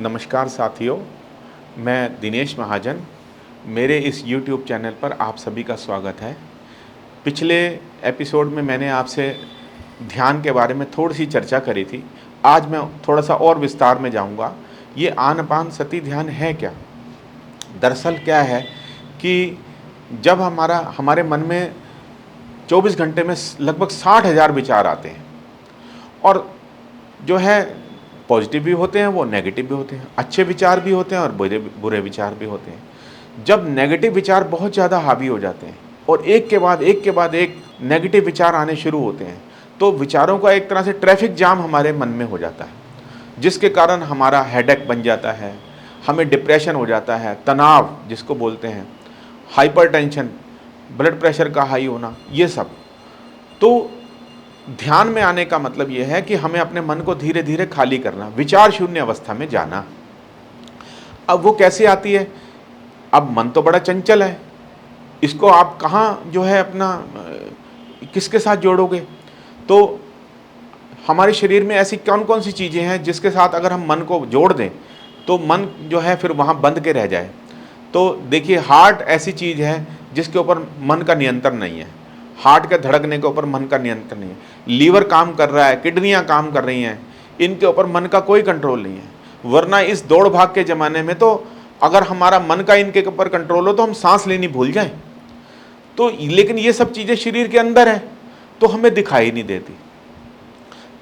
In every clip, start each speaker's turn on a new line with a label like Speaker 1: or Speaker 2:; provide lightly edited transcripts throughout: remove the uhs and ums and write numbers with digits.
Speaker 1: नमस्कार साथियों, मैं दिनेश महाजन। मेरे इस YouTube चैनल पर आप सभी का स्वागत है। पिछले एपिसोड में मैंने आपसे ध्यान के बारे में थोड़ी सी चर्चा करी थी। आज मैं थोड़ा सा और विस्तार में जाऊंगा। ये आनापान सती ध्यान है क्या? दरअसल क्या है कि जब हमारे मन में 24 घंटे में लगभग 60,000 विचार आते हैं और जो है पॉजिटिव भी होते हैं, वो नेगेटिव भी होते हैं, अच्छे विचार भी होते हैं और बुरे विचार भी होते हैं। जब नेगेटिव विचार बहुत ज़्यादा हावी हो जाते हैं और एक के बाद एक नेगेटिव विचार आने शुरू होते हैं, तो विचारों का एक तरह से ट्रैफिक जाम हमारे मन में हो जाता है, जिसके कारण हमारा हेडेक बन जाता है, हमें डिप्रेशन हो जाता है, तनाव जिसको बोलते हैं, हाइपरटेंशन, ब्लड प्रेशर का हाई होना, ये सब। तो ध्यान में आने का मतलब यह है कि हमें अपने मन को धीरे धीरे खाली करना, विचार शून्य अवस्था में जाना। अब वो कैसे आती है? अब मन तो बड़ा चंचल है, इसको आप कहाँ जो है अपना किसके साथ जोड़ोगे? तो हमारे शरीर में ऐसी कौन कौन सी चीज़ें हैं जिसके साथ अगर हम मन को जोड़ दें तो मन जो है फिर वहाँ बंध के रह जाए? तो देखिए, हार्ट ऐसी चीज़ है जिसके ऊपर मन का नियंत्रण नहीं है। हार्ट के धड़कने के ऊपर मन का नियंत्रण नहीं है। लीवर काम कर रहा है, किडनियां काम कर रही हैं, इनके ऊपर मन का कोई कंट्रोल नहीं है। वरना इस दौड़ भाग के ज़माने में तो अगर हमारा मन का इनके ऊपर कंट्रोल हो तो हम सांस लेनी भूल जाएं। तो लेकिन ये सब चीज़ें शरीर के अंदर है तो हमें दिखाई नहीं देती।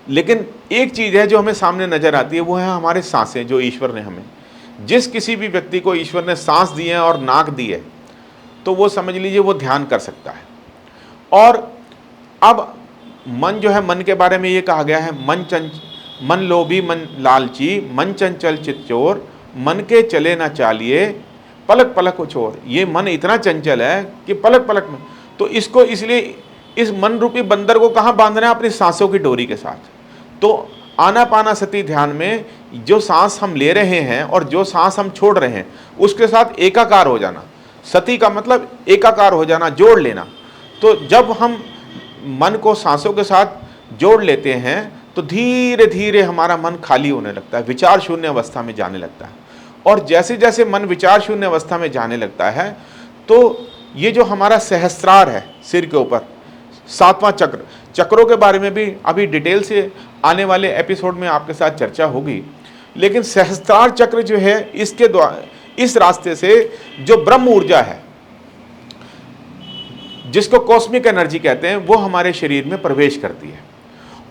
Speaker 1: लेकिन एक चीज़ है जो हमें सामने नजर आती है, वो है हमारे सांसें जो ईश्वर ने हमें, जिस किसी भी व्यक्ति को ईश्वर ने सांस दी है और नाक दी है तो वो समझ लीजिए वो ध्यान कर सकता है। और अब मन जो है, मन के बारे में ये कहा गया है, मन लोभी मन लालची, मन चंचल चित चोर, मन के चले ना चालिए, पलक पलक उछोर। ये मन इतना चंचल है कि पलक पलक में, तो इसको इसलिए इस मन रूपी बंदर को कहाँ बांधना है? अपनी सांसों की डोरी के साथ। तो आनापाना सती ध्यान में जो सांस हम ले रहे हैं और जो सांस हम छोड़ रहे हैं उसके साथ एकाकार हो जाना। सती का मतलब एकाकार हो जाना, जोड़ लेना। तो जब हम मन को सांसों के साथ जोड़ लेते हैं तो धीरे धीरे हमारा मन खाली होने लगता है, विचार शून्य अवस्था में जाने लगता है। और जैसे जैसे मन विचार शून्य अवस्था में जाने लगता है तो ये जो हमारा सहस्त्रार है सिर के ऊपर, 7वां चक्र, चक्रों के बारे में भी अभी डिटेल से आने वाले एपिसोड में आपके साथ चर्चा होगी। लेकिन सहस्त्रार चक्र जो है, इसके द्वारा, इस रास्ते से जो ब्रह्म ऊर्जा है जिसको कॉस्मिक एनर्जी कहते हैं, वो हमारे शरीर में प्रवेश करती है।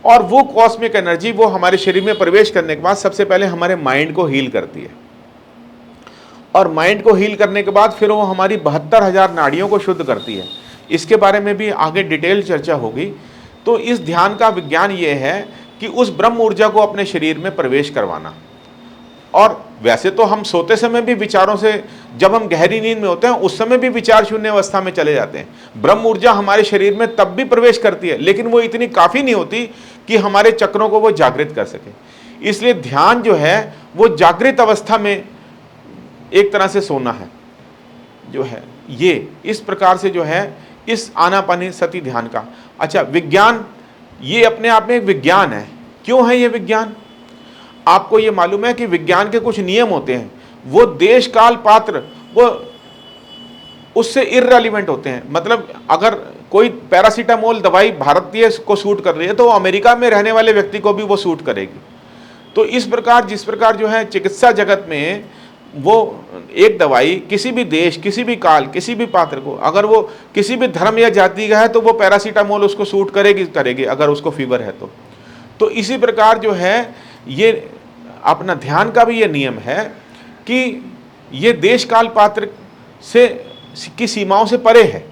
Speaker 1: और वो कॉस्मिक एनर्जी वो हमारे शरीर में प्रवेश करने के बाद सबसे पहले हमारे माइंड को हील करती है। और माइंड को हील करने के बाद फिर वो हमारी 72,000 नाड़ियों को शुद्ध करती है। इसके बारे में भी आगे डिटेल चर्चा होगी। तो इस ध्यान का विज्ञान ये है कि उस ब्रह्म ऊर्जा को अपने शरीर में प्रवेश करवाना। और वैसे तो हम सोते समय भी विचारों से, जब हम गहरी नींद में होते हैं उस समय भी विचार शून्य अवस्था में चले जाते हैं। ब्रह्म ऊर्जा हमारे शरीर में तब भी प्रवेश करती है, लेकिन वो इतनी काफ़ी नहीं होती कि हमारे चक्रों को वो जागृत कर सके। इसलिए ध्यान जो है वो जागृत अवस्था में एक तरह से सोना है जो है। ये इस प्रकार से जो है इस आनापानी सती ध्यान का, अच्छा विज्ञान, ये अपने आप में एक विज्ञान है। क्यों है ये विज्ञान? आपको ये मालूम है कि विज्ञान के कुछ नियम होते हैं, वो देश काल पात्र वो उससे इररिलेवेंट होते हैं। मतलब अगर कोई पैरासीटामोल दवाई भारतीय को सूट कर रही है तो अमेरिका में रहने वाले व्यक्ति को भी वो सूट करेगी। तो इस प्रकार जिस प्रकार जो है चिकित्सा जगत में वो एक दवाई किसी भी देश, किसी भी काल, किसी भी पात्र को, अगर वो किसी भी धर्म या जाति का है तो वो पैरासीटामोल उसको सूट करेगी अगर उसको फीवर है तो इसी प्रकार जो है ये अपना ध्यान का भी ये नियम है कि ये देश काल पात्र से की सीमाओं से परे है।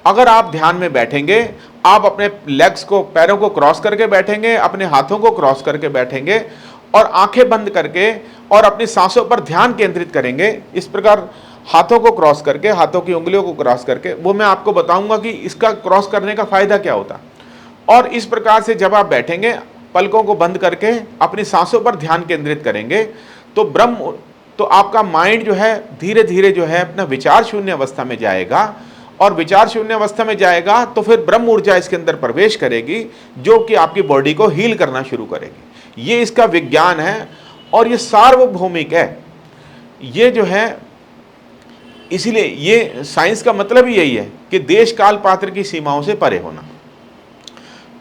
Speaker 1: अगर आप ध्यान में बैठेंगे, आप अपने लेग्स को, पैरों को क्रॉस करके बैठेंगे, अपने हाथों को क्रॉस करके बैठेंगे और आंखें बंद करके और अपनी सांसों पर ध्यान केंद्रित करेंगे। इस प्रकार हाथों को क्रॉस करके, हाथों की उंगलियों को क्रॉस करके, वो मैं आपको बताऊंगा कि इसका क्रॉस करने का फायदा क्या होता। और इस प्रकार से जब आप बैठेंगे, पलकों को बंद करके अपनी सांसों पर ध्यान केंद्रित करेंगे तो आपका माइंड जो है धीरे धीरे जो है अपना विचार शून्य अवस्था में जाएगा। और विचार शून्य अवस्था में जाएगा तो फिर ब्रह्म ऊर्जा इसके अंदर प्रवेश करेगी जो कि आपकी बॉडी को हील करना शुरू करेगी। ये इसका विज्ञान है। और ये सार्वभौमिक है। ये जो है, इसीलिए ये साइंस का मतलब ही यही है कि देश काल पात्र की सीमाओं से परे होना।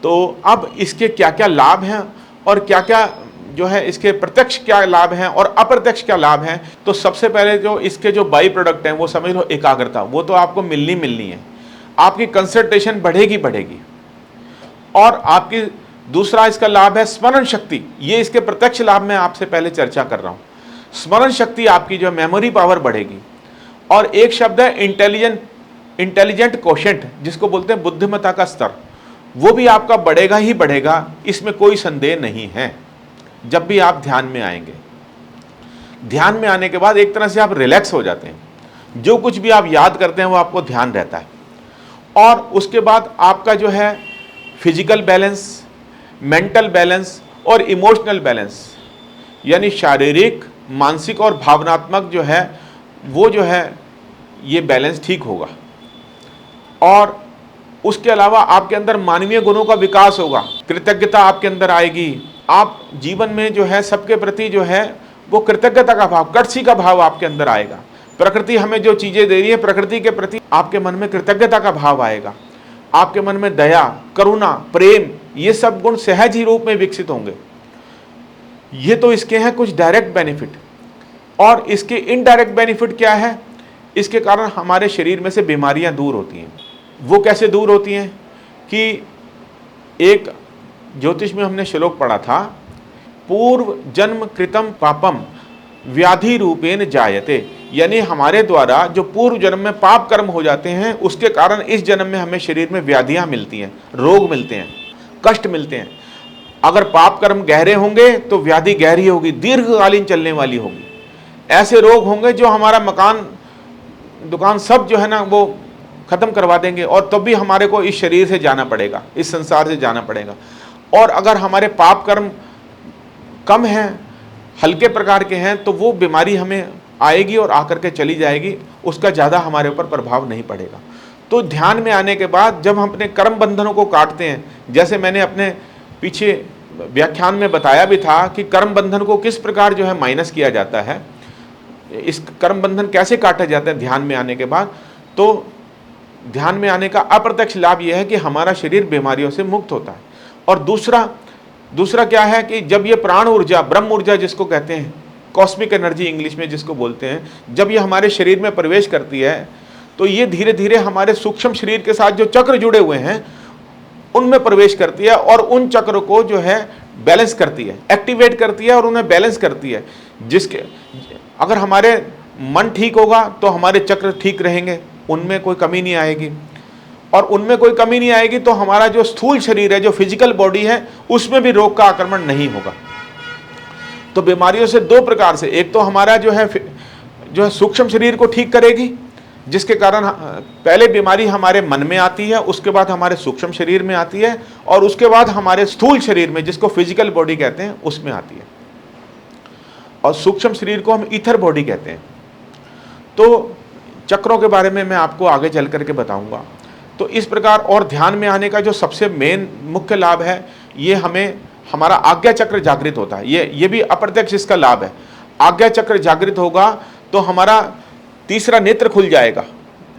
Speaker 1: तो अब इसके क्या क्या लाभ हैं और क्या क्या जो है इसके प्रत्यक्ष क्या लाभ हैं और अप्रत्यक्ष क्या लाभ हैं। तो सबसे पहले जो इसके जो बाई प्रोडक्ट हैं वो समझ लो एकाग्रता, वो तो आपको मिलनी है। आपकी कंसंट्रेशन बढ़ेगी। और आपकी दूसरा इसका लाभ है स्मरण शक्ति। ये इसके प्रत्यक्ष लाभ में आपसे पहले चर्चा कर रहा हूँ। स्मरण शक्ति आपकी जो मेमोरी पावर बढ़ेगी। और एक शब्द है इंटेलिजेंट कोशेंट, जिसको बोलते हैं बुद्धिमत्ता का स्तर, वो भी आपका बढ़ेगा ही बढ़ेगा, इसमें कोई संदेह नहीं है। जब भी आप ध्यान में आएंगे, ध्यान में आने के बाद एक तरह से आप रिलैक्स हो जाते हैं। जो कुछ भी आप याद करते हैं वो आपको ध्यान रहता है। और उसके बाद आपका जो है फिजिकल बैलेंस, मेंटल बैलेंस और इमोशनल बैलेंस, यानी शारीरिक, मानसिक और भावनात्मक जो है वो जो है ये बैलेंस ठीक होगा। और उसके अलावा आपके अंदर मानवीय गुणों का विकास होगा, कृतज्ञता आपके अंदर आएगी। आप जीवन में जो है सबके प्रति जो है वो कृतज्ञता का भाव, कर्तसी का भाव आपके अंदर आएगा। प्रकृति हमें जो चीज़ें दे रही है, प्रकृति के प्रति आपके मन में कृतज्ञता का भाव आएगा। आपके मन में दया, करुणा, प्रेम, ये सब गुण सहज ही रूप में विकसित होंगे। ये तो इसके हैं कुछ डायरेक्ट बेनिफिट। और इसके इनडायरेक्ट बेनिफिट क्या है? इसके कारण हमारे शरीर में से बीमारियां दूर होती हैं। वो कैसे दूर होती हैं कि एक ज्योतिष में हमने श्लोक पढ़ा था, पूर्व जन्म कृतम पापम व्याधि रूपेण जायते, यानी हमारे द्वारा जो पूर्व जन्म में पाप कर्म हो जाते हैं उसके कारण इस जन्म में हमें शरीर में व्याधियां मिलती हैं, रोग मिलते हैं, कष्ट मिलते हैं। अगर पाप कर्म गहरे होंगे तो व्याधि गहरी होगी, दीर्घकालीन चलने वाली होगी। ऐसे रोग होंगे जो हमारा मकान दुकान सब जो है ना वो खत्म करवा देंगे, और तब भी हमारे को इस शरीर से जाना पड़ेगा, इस संसार से जाना पड़ेगा। और अगर हमारे पाप कर्म कम हैं, हल्के प्रकार के हैं, तो वो बीमारी हमें आएगी और आकर के चली जाएगी, उसका ज़्यादा हमारे ऊपर प्रभाव नहीं पड़ेगा। तो ध्यान में आने के बाद जब हम अपने कर्म बंधनों को काटते हैं, जैसे मैंने अपने पीछे व्याख्यान में बताया भी था कि कर्म बंधन को किस प्रकार जो है माइनस किया जाता है, इस कर्म बंधन कैसे काटे जाते हैं ध्यान में आने के बाद। तो ध्यान में आने का अप्रत्यक्ष लाभ यह है कि हमारा शरीर बीमारियों से मुक्त होता है। और दूसरा क्या है कि जब ये प्राण ऊर्जा, ब्रह्म ऊर्जा जिसको कहते हैं, कॉस्मिक एनर्जी इंग्लिश में जिसको बोलते हैं, जब ये हमारे शरीर में प्रवेश करती है तो ये धीरे धीरे हमारे सूक्ष्म शरीर के साथ जो चक्र जुड़े हुए हैं उनमें प्रवेश करती है और उन चक्र को जो है बैलेंस करती है, एक्टिवेट करती है और उन्हें बैलेंस करती है। जिसके अगर हमारे मन ठीक होगा तो हमारे चक्र ठीक रहेंगे, उनमें कोई कमी नहीं आएगी। और उनमें कोई कमी नहीं आएगी तो हमारा जो स्थूल शरीर है, जो फिजिकल बॉडी है, उसमें भी रोग का आक्रमण नहीं होगा। तो बीमारियों से दो प्रकार से, एक तो हमारा जो है सूक्ष्म शरीर को ठीक करेगी, जिसके कारण पहले बीमारी हमारे मन में आती है, उसके बाद हमारे सूक्ष्म शरीर में आती है, और उसके बाद हमारे स्थूल शरीर में, जिसको फिजिकल बॉडी कहते हैं, उसमें आती है। और सूक्ष्म शरीर को हम ईथर बॉडी कहते हैं। तो चक्रों के बारे में मैं आपको आगे चल करके बताऊंगा। तो इस प्रकार, और ध्यान में आने का जो सबसे मेन मुख्य लाभ है, ये हमारा आज्ञा चक्र जागृत होता है। ये भी अप्रत्यक्ष इसका लाभ है। आज्ञा चक्र जागृत होगा तो हमारा तीसरा नेत्र खुल जाएगा,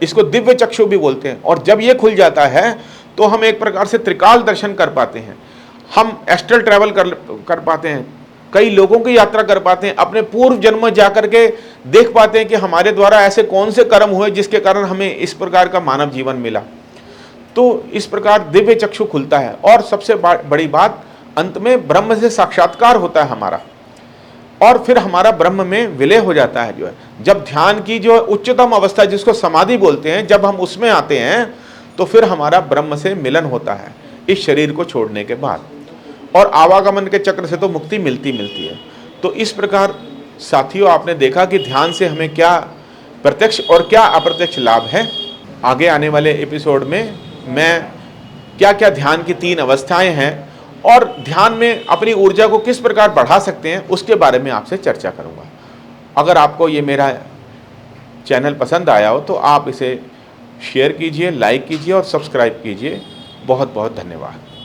Speaker 1: इसको दिव्य चक्षु भी बोलते हैं। और जब ये खुल जाता है तो हम एक प्रकार से त्रिकाल दर्शन कर पाते हैं, हम एस्ट्रल ट्रैवल कर पाते हैं, कई लोगों की यात्रा कर पाते हैं, अपने पूर्व जन्म में जाकर के देख पाते हैं कि हमारे द्वारा ऐसे कौन से कर्म हुए जिसके कारण हमें इस प्रकार का मानव जीवन मिला। तो इस प्रकार दिव्य चक्षु खुलता है। और सबसे बड़ी बात, अंत में ब्रह्म से साक्षात्कार होता है हमारा, और फिर हमारा ब्रह्म में विलय हो जाता है। जो है जब ध्यान की जो उच्चतम अवस्था जिसको समाधि बोलते हैं, जब हम उसमें आते हैं तो फिर हमारा ब्रह्म से मिलन होता है इस शरीर को छोड़ने के बाद, और आवागमन के चक्र से तो मुक्ति मिलती है। तो इस प्रकार साथियों, आपने देखा कि ध्यान से हमें क्या प्रत्यक्ष और क्या अप्रत्यक्ष लाभ है। आगे आने वाले एपिसोड में मैं क्या क्या ध्यान की 3 अवस्थाएं हैं और ध्यान में अपनी ऊर्जा को किस प्रकार बढ़ा सकते हैं, उसके बारे में आपसे चर्चा करूंगा। अगर आपको ये मेरा चैनल पसंद आया हो तो आप इसे शेयर कीजिए, लाइक कीजिए और सब्सक्राइब कीजिए। बहुत बहुत धन्यवाद।